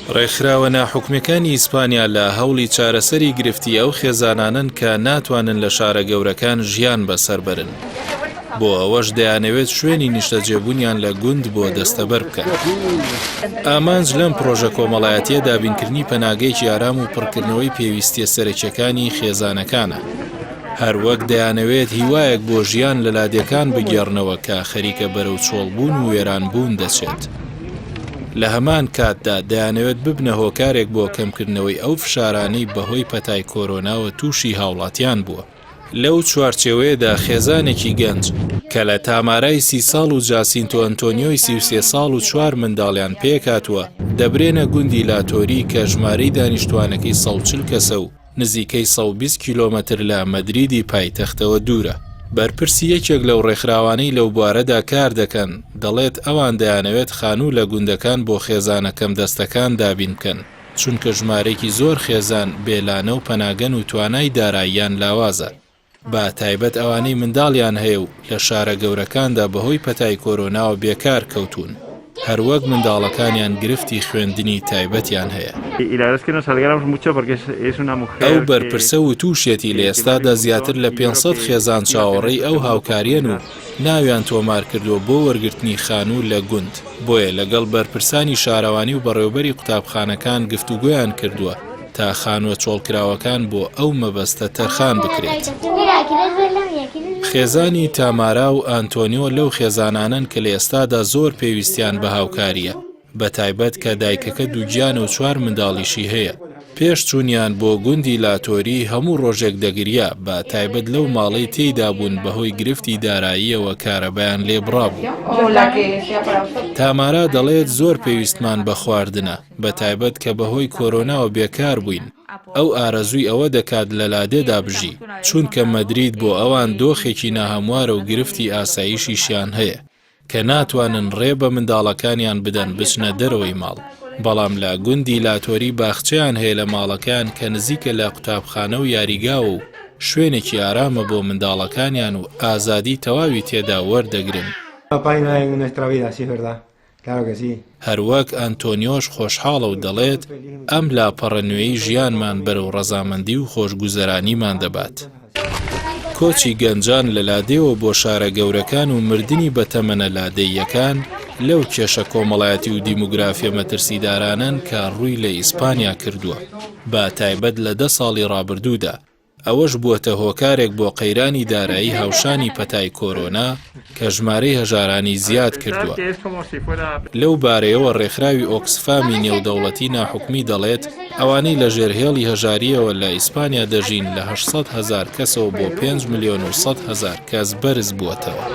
ڕێکخراوە ناحوکمیەکانی ئیسپانیا لە هەوڵی چارەسەری گرفتی ئەو خێزانانن کە ناتوانن لە شارە گەورەکان ژیان بەسەر برن. بۆ ئەوەش دەیانەوێت شوێنی نیشتەجێبوونیان لە گوند بۆ دەستەبەر بکەن. ئامانج لەم پرۆژە کۆمەڵایەتیە دابینکردنی پەناگەیەکی ئارام و پڕکردنەوەی پێویستیە سەرەکیەکانی خێزانەکانە. هەروەک دەیانەوێت هیوایەک بۆ ژیان لە لادێکان بگێڕنەوە کە خەریکە بەرەو چۆڵبوون و وێرانبوون دەچێت. لە هەمان کاتدا دەیانەوێت ببنە هۆکارێک بۆ کەمکردنەوەی ئەو فشارانەی بەهۆی پەتای کۆرۆناوە تووشی هاوڵاتیان بووە. لەو چوارچێوەیەدا خێزانێکی گەنج کە لە تامارای 30 ساڵ و جاسینتۆ ئەنتۆنیۆی 33 ساڵ و 4 منداڵیان پێکاتوە دەبرێنە گوندی لاتۆری کە ژمارەی دانیشتوانەکەی 140 کەسە و نزیکەی 120 کیلۆمەتر لە مەدریدی پایتەختەوە دوورە. بەرپرسی یەکێک لەو ڕێکخراوانەی لەو بوارەدا کار دەکەن دەڵێت ئەوان دەیانەوێت خانوو لە گوندەکان بۆ خێزانەکەم دەستەکان دابین بکەن چونکە ژمارەیەکی زۆر خێزان بێلانە و پەناگەن و توانای داراییان لاوازە. با تایبەت ئەوانەی منداڵیان هەیە و لە شارە گەورەکاندا بەهۆی پەتای کۆرۆناوە بێکار کەوتون. هەروەک منداڵەکانیان گرفتی خوێندنی تایبەتیان هەیە. ئەو بەرپرسە و تووشێتی لە ئێستادا زیاتر لە 500 خێزان چاوەڕێی ئەو هاوکاریەن و ناویان تۆمار کردووە بۆ وەرگرتنی خانوو لە گوند. بۆیە لەگەڵ بەرپرسانی شارەوانی و بەڕێوەبەری قوتابخانەکان گفتوگۆیان کردووە تا خانووە چۆڵکراوەکان بۆ ئەو مەبەستە تەرخان بکرێت. خێزانی تامارا و ئانتۆنیۆ لەو خێزانانن کە لە ئێستادا زۆر پێویستیان بە هاوکاریە، بە تایبەت کە دایکەکە دووگیانە و 4 منداڵیشی هەیە. پێش چوونیان بۆ گوندی لاتۆری هەموو ڕۆژێک دەگریا بە تایبەت لەو ماڵەی تێیدا بوون بەهۆی گرفتی داراییەوە کارەبایان لێبڕابوو. تامارا دەڵێت زۆر پێویستمان بە خواردنە، بە تایبەت کە بەهۆی کۆرۆناوە بێکار بووین. ئەو ئارەزووی ئەوە دەکات لە لادێدا بژی چونکە مەدرید بۆ ئەوان دۆخێکی ناهەموارە و گرفتی ئاسایشیشیان هەیە کە ناتوانن ڕێ بە منداڵەکانیان بدەن بچنە دەرەوەی ماڵ. بەڵام لە گوندی لاتۆری باخچەیان هەیە لە ماڵەکان کە نزیکە لە قوتابخانە و یاریگاوە و شوێنێکی ئارامە بۆ منداڵەکانیان و ئازادی تەواوی تێدا وەردەگرن. هەروەک ئەنتۆنیۆش خۆشحاڵە و دەڵێت ئەم لاپەڕە نوێی ژیانمان بەرەو ڕەزامەندی و خۆشگوزەرانیمان دەبات. کۆچی گەنجان لە لادێوە بۆ شارە گەورەکان و مردنی بەتەمەنە لادێیەکان لەو کێشە کۆمەڵایەتی و دیموگرافیە مەترسیدارانن کە ڕووی لە ئیسپانیا کردووە با تایبەت لە 10 ساڵی ڕابردوودا. ئەوەش بووەتە هۆکارێک بۆ قەیرانی دارایی هاوشانی پەتای کۆرۆنا کە ژمارەی هەژارانی زیاد کردووە. لەو بارەیەوە ڕێکخراوی ئۆکسفامی نێودەوڵەتی ناحوکمی دەڵێت ئەوانەی لە ژێرهێڵی هەژاریەوە لە ئیسپانیا دەژین لە 800,000 کەسەوە بۆ 5,100,000 کەس بەرز بووەتەوە.